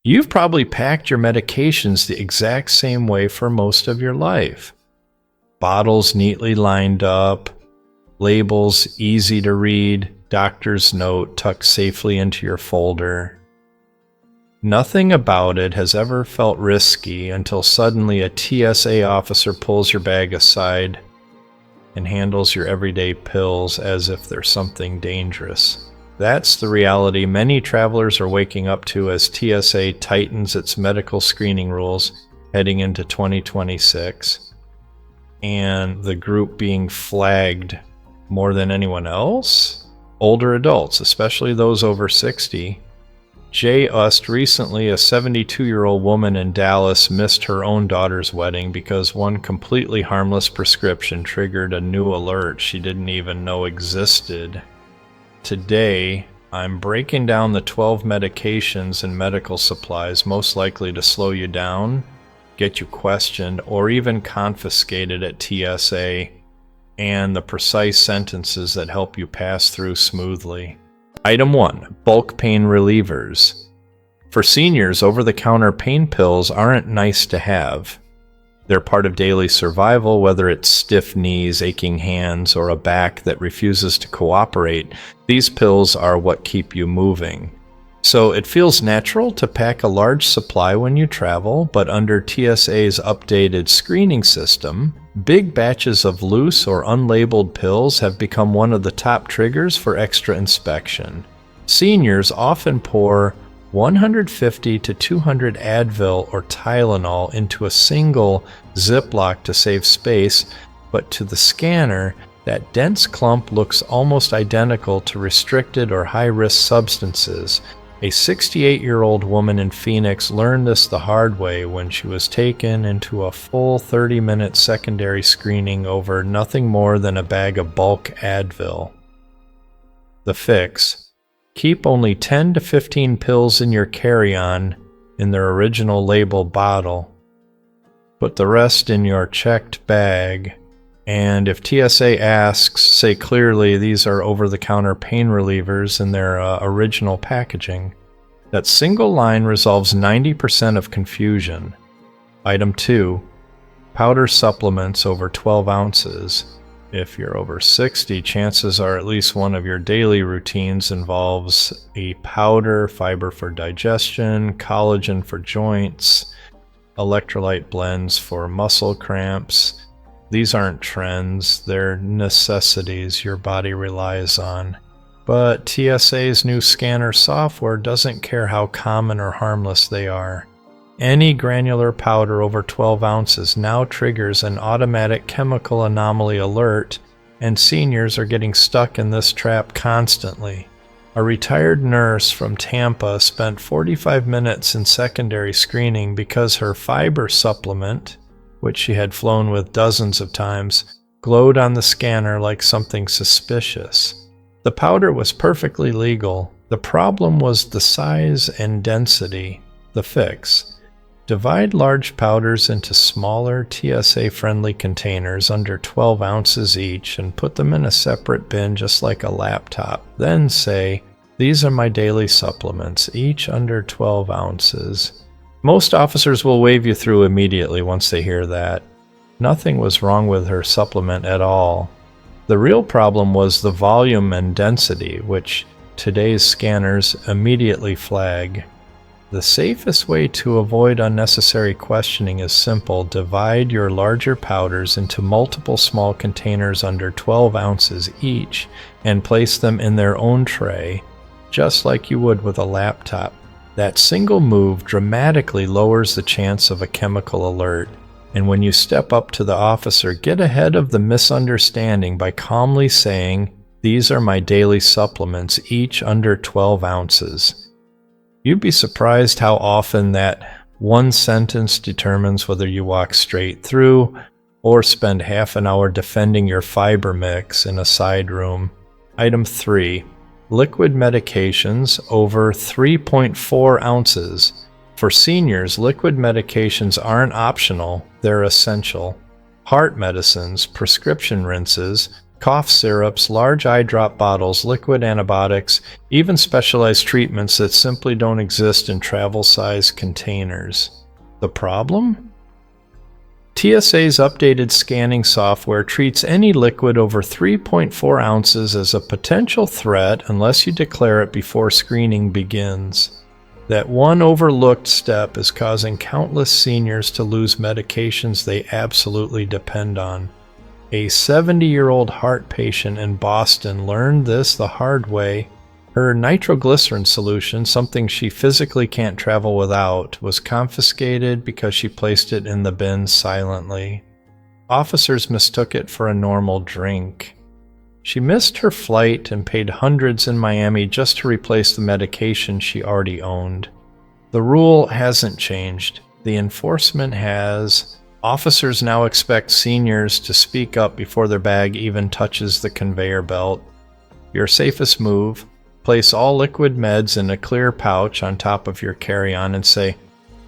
You've probably packed your medications the exact same way for most of your life. Bottles neatly lined up, labels easy to read, doctor's note tucked safely into your folder. Nothing about it has ever felt risky until suddenly a TSA officer pulls your bag aside and handles your everyday pills as if they're something dangerous. That's the reality many travelers are waking up to as TSA tightens its medical screening rules heading into 2026. And the group being flagged more than anyone else? Older adults, especially those over 60. Just recently, a 72-year-old woman in Dallas missed her own daughter's wedding because one completely harmless prescription triggered a new alert she didn't even know existed. Today, I'm breaking down the 12 medications and medical supplies most likely to slow you down, get you questioned, or even confiscated at TSA, and the precise sentences that help you pass through smoothly. Item 1. Bulk pain relievers. For seniors, over-the-counter pain pills aren't nice to have. They're part of daily survival, whether it's stiff knees, aching hands, or a back that refuses to cooperate. These pills are what keep you moving. So it feels natural to pack a large supply when you travel, but under TSA's updated screening system, big batches of loose or unlabeled pills have become one of the top triggers for extra inspection. Seniors often pour 150 to 200 Advil or Tylenol into a single Ziploc to save space, but to the scanner, that dense clump looks almost identical to restricted or high-risk substances. A 68-year-old woman in Phoenix learned this the hard way when she was taken into a full 30-minute secondary screening over nothing more than a bag of bulk Advil. The fix: keep only 10 to 15 pills in your carry-on in their original label bottle. Put the rest in your checked bag. And if TSA asks, say clearly these are over-the-counter pain relievers in their original packaging. That single line resolves 90% of confusion. Item 2. Powder supplements over 12 ounces. If you're over 60, chances are at least one of your daily routines involves a powder, fiber for digestion, collagen for joints, electrolyte blends for muscle cramps. These aren't trends, they're necessities your body relies on. But TSA's new scanner software doesn't care how common or harmless they are. Any granular powder over 12 ounces now triggers an automatic chemical anomaly alert, and seniors are getting stuck in this trap constantly. A retired nurse from Tampa spent 45 minutes in secondary screening because her fiber supplement, which she had flown with dozens of times, glowed on the scanner like something suspicious. The powder was perfectly legal. The problem was the size and density. The fix: divide large powders into smaller TSA-friendly containers under 12 ounces each and put them in a separate bin just like a laptop. Then say, these are my daily supplements, each under 12 ounces. Most officers will wave you through immediately once they hear that. Nothing was wrong with her supplement at all. The real problem was the volume and density, which today's scanners immediately flag. The safest way to avoid unnecessary questioning is simple: divide your larger powders into multiple small containers under 12 ounces each and place them in their own tray, just like you would with a laptop. That single move dramatically lowers the chance of a chemical alert, and when you step up to the officer, get ahead of the misunderstanding by calmly saying, these are my daily supplements, each under 12 ounces. You'd be surprised how often that one sentence determines whether you walk straight through or spend half an hour defending your fiber mix in a side room. Item 3. Liquid medications over 3.4 ounces. For seniors, liquid medications aren't optional, they're essential. Heart medicines, prescription rinses, Cough syrups, large eye drop bottles, liquid antibiotics, even specialized treatments that simply don't exist in travel-sized containers. The problem? TSA's updated scanning software treats any liquid over 3.4 ounces as a potential threat unless you declare it before screening begins. That one overlooked step is causing countless seniors to lose medications they absolutely depend on. A 70-year-old heart patient in Boston learned this the hard way. Her nitroglycerin solution, something she physically can't travel without, was confiscated because she placed it in the bin silently. Officers mistook it for a normal drink. She missed her flight and paid hundreds in Miami just to replace the medication she already owned. The rule hasn't changed. The enforcement has. Officers now expect seniors to speak up before their bag even touches the conveyor belt. Your safest move: place all liquid meds in a clear pouch on top of your carry-on and say,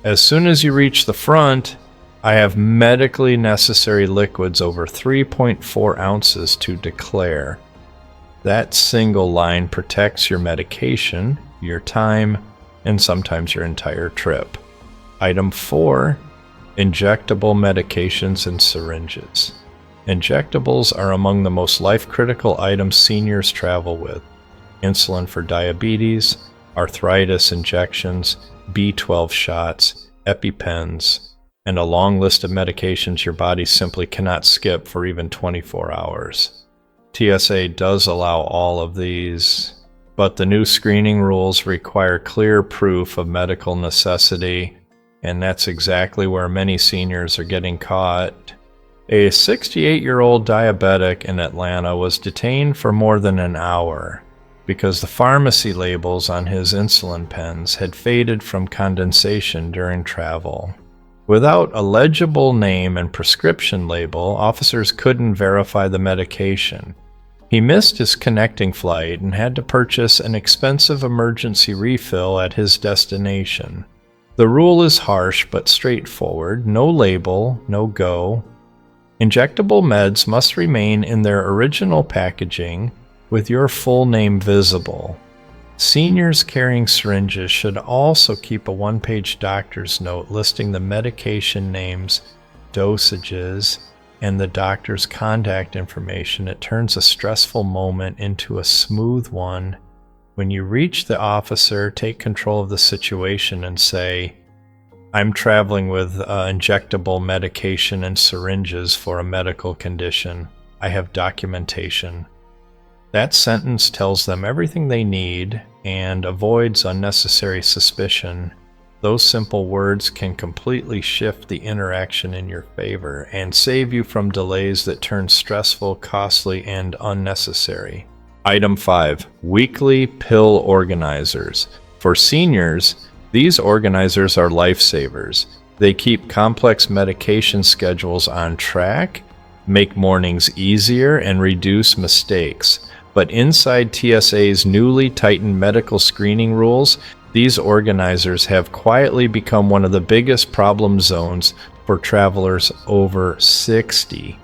"As soon as you reach the front, I have medically necessary liquids over 3.4 ounces to declare." That single line protects your medication, your time, and sometimes your entire trip. Item 4. Injectable medications and syringes. Injectables are among the most life-critical items seniors travel with. Insulin for diabetes, arthritis injections, B12 shots, EpiPens, and a long list of medications your body simply cannot skip for even 24 hours. TSA does allow all of these, but the new screening rules require clear proof of medical necessity, and that's exactly where many seniors are getting caught. A 68-year-old diabetic in Atlanta was detained for more than an hour because the pharmacy labels on his insulin pens had faded from condensation during travel. Without a legible name and prescription label, officers couldn't verify the medication. He missed his connecting flight and had to purchase an expensive emergency refill at his destination. The rule is harsh but straightforward: no label, no go. Injectable meds must remain in their original packaging with your full name visible. Seniors carrying syringes should also keep a one-page doctor's note listing the medication names, dosages, and the doctor's contact information. It turns a stressful moment into a smooth one. When you reach the officer, take control of the situation and say, "I'm traveling with injectable medication and syringes for a medical condition. I have documentation." That sentence tells them everything they need and avoids unnecessary suspicion. Those simple words can completely shift the interaction in your favor and save you from delays that turn stressful, costly, and unnecessary. Item 5. Weekly pill organizers. For seniors, these organizers are lifesavers. They keep complex medication schedules on track, make mornings easier, and reduce mistakes. But inside TSA's newly tightened medical screening rules, these organizers have quietly become one of the biggest problem zones for travelers over 60.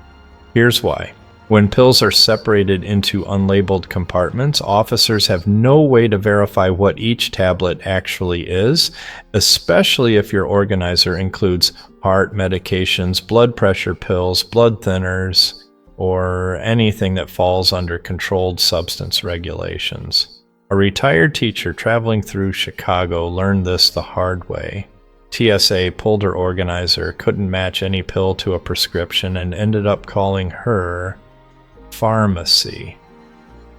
Here's why. When pills are separated into unlabeled compartments, officers have no way to verify what each tablet actually is, especially if your organizer includes heart medications, blood pressure pills, blood thinners, or anything that falls under controlled substance regulations. A retired teacher traveling through Chicago learned this the hard way. TSA pulled her organizer, couldn't match any pill to a prescription, and ended up calling her pharmacy.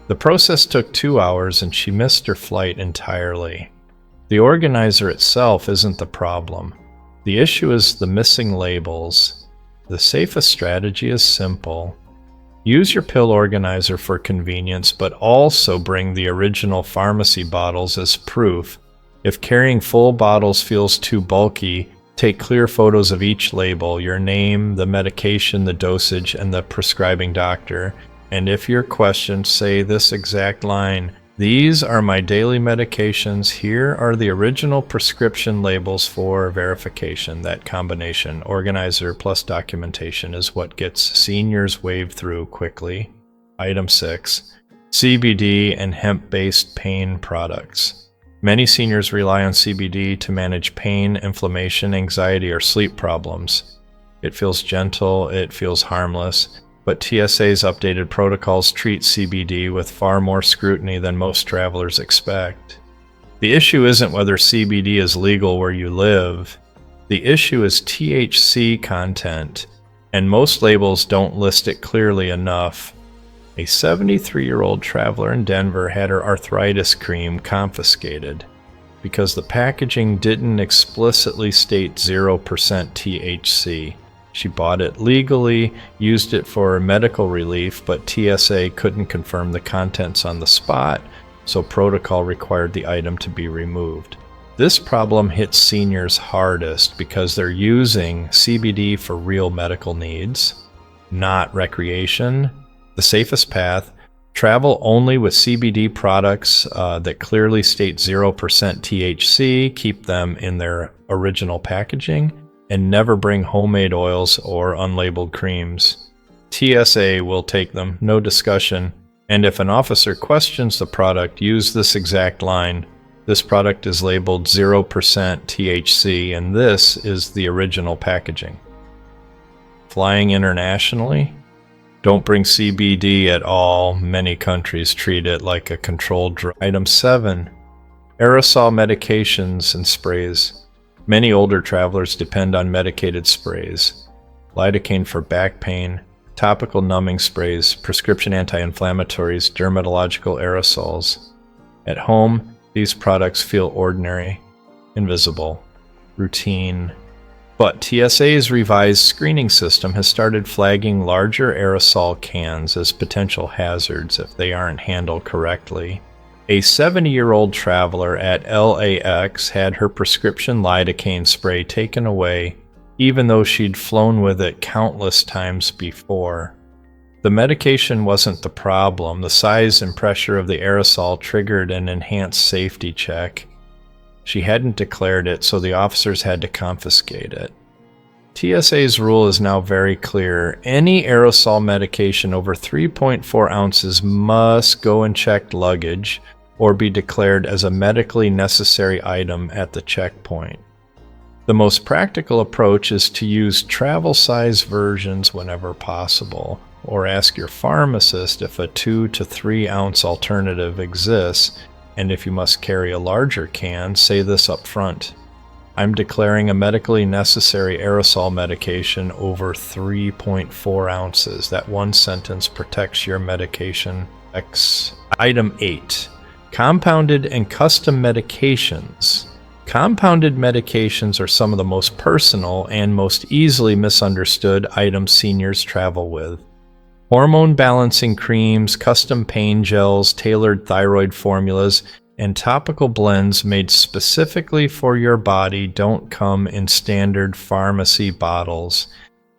The process took 2 hours and she missed her flight entirely. The organizer itself isn't the problem. The issue is the missing labels. The safest strategy is simple. Use your pill organizer for convenience, but also bring the original pharmacy bottles as proof. If carrying full bottles feels too bulky, take clear photos of each label, your name, the medication, the dosage, and the prescribing doctor. And if you're questioned, say this exact line: "These are my daily medications. Here are the original prescription labels for verification." That combination, organizer plus documentation, is what gets seniors waved through quickly. Item 6. CBD and hemp-based pain products. Many seniors rely on CBD to manage pain, inflammation, anxiety, or sleep problems. It feels gentle, it feels harmless, but TSA's updated protocols treat CBD with far more scrutiny than most travelers expect. The issue isn't whether CBD is legal where you live. The issue is THC content, and most labels don't list it clearly enough. A 73-year-old traveler in Denver had her arthritis cream confiscated because the packaging didn't explicitly state 0% THC. She bought it legally, used it for medical relief, but TSA couldn't confirm the contents on the spot, so protocol required the item to be removed. This problem hits seniors hardest because they're using CBD for real medical needs, not recreation. The safest path: travel only with CBD products that clearly state 0% THC, keep them in their original packaging, and never bring homemade oils or unlabeled creams. TSA will take them, no discussion, and if an officer questions the product, use this exact line: "This product is labeled 0% THC, and this is the original packaging." Flying internationally? Don't bring CBD at all. Many countries treat it like a controlled drug. Item 7. Aerosol medications and sprays. Many older travelers depend on medicated sprays. Lidocaine for back pain, topical numbing sprays, prescription anti-inflammatories, dermatological aerosols. At home, these products feel ordinary, invisible, routine. But TSA's revised screening system has started flagging larger aerosol cans as potential hazards if they aren't handled correctly. A 70-year-old traveler at LAX had her prescription lidocaine spray taken away, even though she'd flown with it countless times before. The medication wasn't the problem. The size and pressure of the aerosol triggered an enhanced safety check. She hadn't declared it, so the officers had to confiscate it. TSA's rule is now very clear. Any aerosol medication over 3.4 ounces must go in checked luggage or be declared as a medically necessary item at the checkpoint. The most practical approach is to use travel-size versions whenever possible, or ask your pharmacist if a 2 to 3 ounce alternative exists. And if you must carry a larger can, say this up front: "I'm declaring a medically necessary aerosol medication over 3.4 ounces. That one sentence protects your medication. Item 8. Compounded and custom medications. Compounded medications are some of the most personal and most easily misunderstood items seniors travel with. Hormone balancing creams, custom pain gels, tailored thyroid formulas, and topical blends made specifically for your body don't come in standard pharmacy bottles.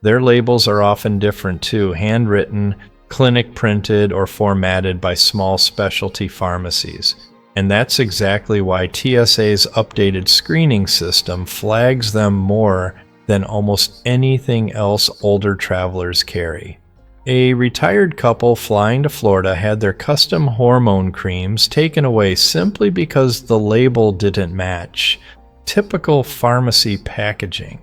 Their labels are often different too, handwritten, clinic printed, or formatted by small specialty pharmacies. And that's exactly why TSA's updated screening system flags them more than almost anything else older travelers carry. A retired couple flying to Florida had their custom hormone creams taken away simply because the label didn't match typical pharmacy packaging.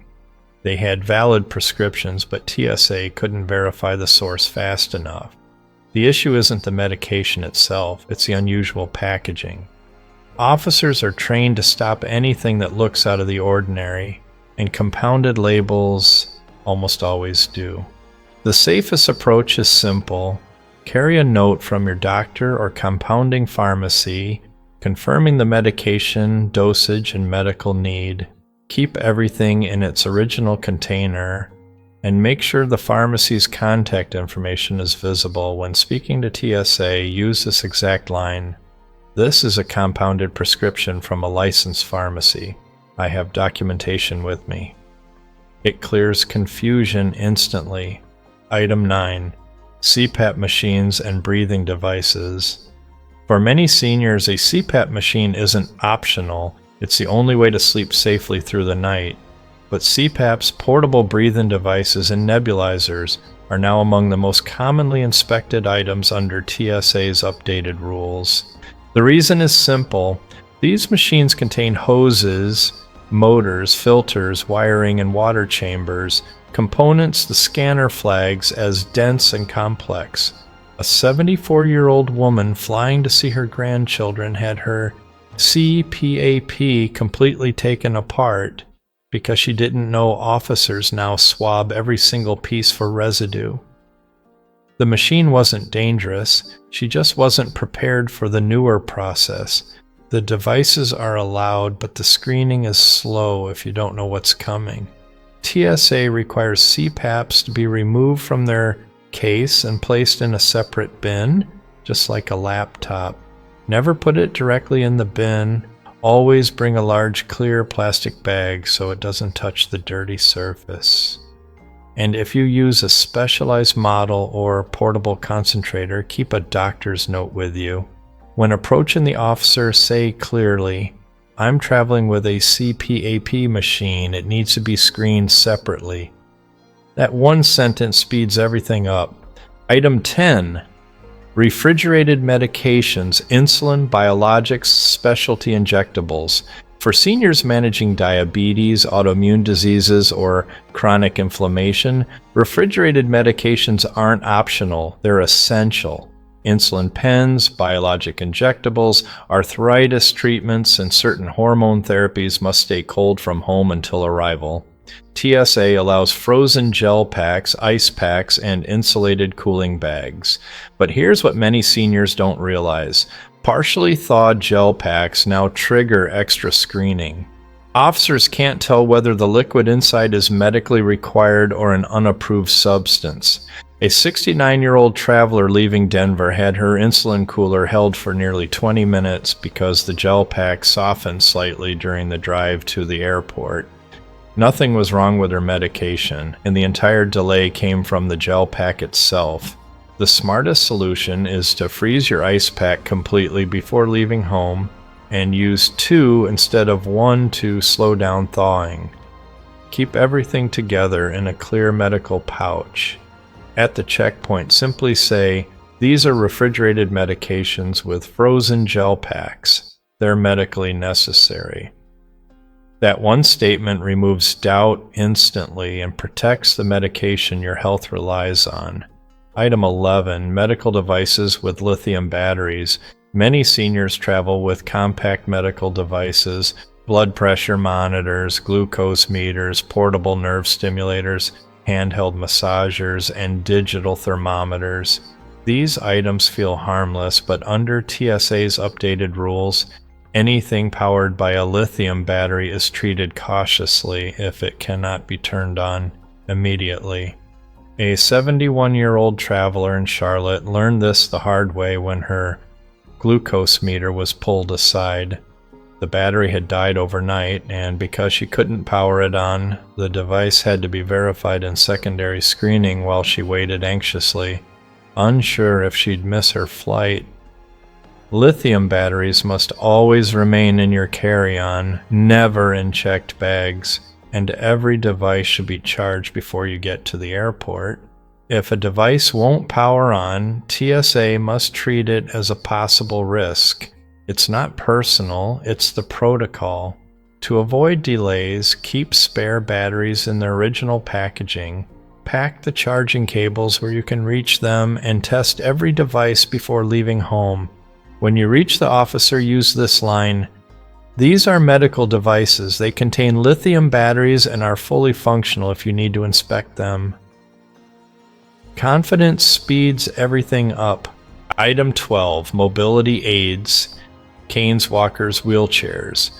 They had valid prescriptions, but TSA couldn't verify the source fast enough. The issue isn't the medication itself, it's the unusual packaging. Officers are trained to stop anything that looks out of the ordinary, and compounded labels almost always do. The safest approach is simple. Carry a note from your doctor or compounding pharmacy confirming the medication, dosage, and medical need. Keep everything in its original container, and make sure the pharmacy's contact information is visible. When speaking to TSA, use this exact line: "This is a compounded prescription from a licensed pharmacy. I have documentation with me." It clears confusion instantly. Item 9. CPAP machines and breathing devices. For many seniors, a CPAP machine isn't optional. It's the only way to sleep safely through the night. But CPAPs, portable breathing devices, and nebulizers are now among the most commonly inspected items under TSA's updated rules. The reason is simple. These machines contain hoses, motors, filters, wiring, and water chambers, components the scanner flags as dense and complex. A 74-year-old woman flying to see her grandchildren had her CPAP completely taken apart because she didn't know officers now swab every single piece for residue. The machine wasn't dangerous, she just wasn't prepared for the newer process. The devices are allowed, but the screening is slow if you don't know what's coming. TSA requires CPAPs to be removed from their case and placed in a separate bin, just like a laptop. Never put it directly in the bin. Always bring a large clear plastic bag so it doesn't touch the dirty surface. And if you use a specialized model or portable concentrator, keep a doctor's note with you. When approaching the officer, say clearly, "I'm traveling with a CPAP machine. It needs to be screened separately." That one sentence speeds everything up. Item 10. Refrigerated medications, insulin, biologics, specialty injectables. For seniors managing diabetes, autoimmune diseases, or chronic inflammation, refrigerated medications aren't optional, they're essential. Insulin pens, biologic injectables, arthritis treatments, and certain hormone therapies must stay cold from home until arrival. TSA allows frozen gel packs, ice packs, and insulated cooling bags. But here's what many seniors don't realize. Partially thawed gel packs now trigger extra screening. Officers can't tell whether the liquid inside is medically required or an unapproved substance. A 69-year-old traveler leaving Denver had her insulin cooler held for nearly 20 minutes because the gel pack softened slightly during the drive to the airport. Nothing was wrong with her medication, and the entire delay came from the gel pack itself. The smartest solution is to freeze your ice pack completely before leaving home and use 2 instead of 1 to slow down thawing. Keep everything together in a clear medical pouch. At the checkpoint, simply say, "These are refrigerated medications with frozen gel packs. They're medically necessary." That one statement removes doubt instantly and protects the medication your health relies on. Item 11. Medical devices with lithium batteries. Many seniors travel with compact medical devices, blood pressure monitors, glucose meters, portable nerve stimulators, handheld massagers, and digital thermometers. These items feel harmless, but under TSA's updated rules, anything powered by a lithium battery is treated cautiously if it cannot be turned on immediately. A 71-year-old traveler in Charlotte learned this the hard way when her glucose meter was pulled aside. The battery had died overnight, and because she couldn't power it on, the device had to be verified in secondary screening while she waited anxiously, unsure if she'd miss her flight. Lithium batteries must always remain in your carry-on, never in checked bags, and every device should be charged before you get to the airport. If a device won't power on, TSA must treat it as a possible risk. It's not personal, it's the protocol. To avoid delays, keep spare batteries in their original packaging. Pack the charging cables where you can reach them, and test every device before leaving home. When you reach the officer, use this line, "These are medical devices. They contain lithium batteries and are fully functional if you need to inspect them." Confidence speeds everything up. Item 12. Mobility aids. Canes, walkers, wheelchairs.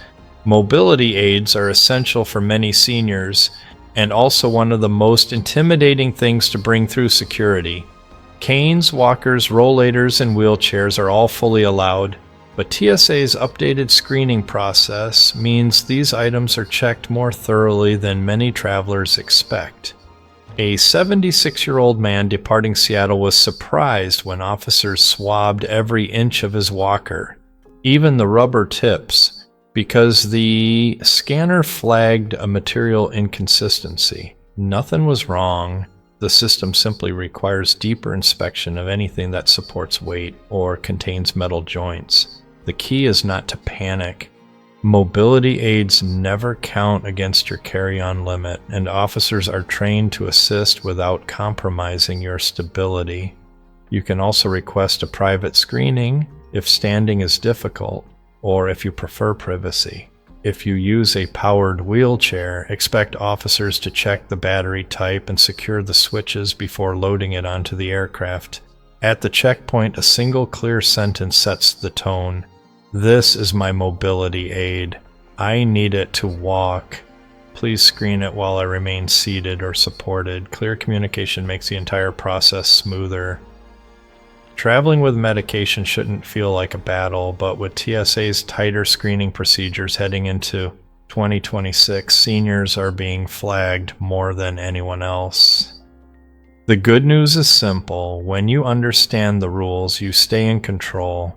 Mobility aids are essential for many seniors and also one of the most intimidating things to bring through security. Canes, walkers, rollators, and wheelchairs are all fully allowed, but TSA's updated screening process means these items are checked more thoroughly than many travelers expect. A 76-year-old man departing Seattle was surprised when officers swabbed every inch of his walker, even the rubber tips, because the scanner flagged a material inconsistency. Nothing was wrong. The system simply requires deeper inspection of anything that supports weight or contains metal joints. The key is not to panic. Mobility aids never count against your carry-on limit, and officers are trained to assist without compromising your stability. You can also request a private screening if standing is difficult, or if you prefer privacy. If you use a powered wheelchair, expect officers to check the battery type and secure the switches before loading it onto the aircraft. At the checkpoint, a single clear sentence sets the tone. This is my mobility aid. I need it to walk. Please screen it while I remain seated or supported. Clear communication makes the entire process smoother. Traveling with medication shouldn't feel like a battle, but with TSA's tighter screening procedures heading into 2026, seniors are being flagged more than anyone else. The good news is simple. When you understand the rules, you stay in control.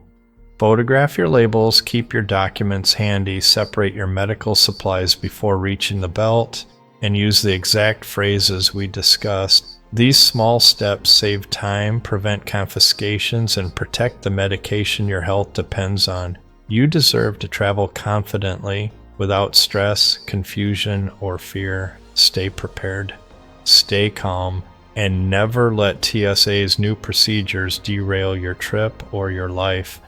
Photograph your labels, keep your documents handy, separate your medical supplies before reaching the belt, and use the exact phrases we discussed. These small steps save time, prevent confiscations, and protect the medication your health depends on. You deserve to travel confidently, without stress, confusion, or fear. Stay prepared, stay calm, and never let TSA's new procedures derail your trip or your life.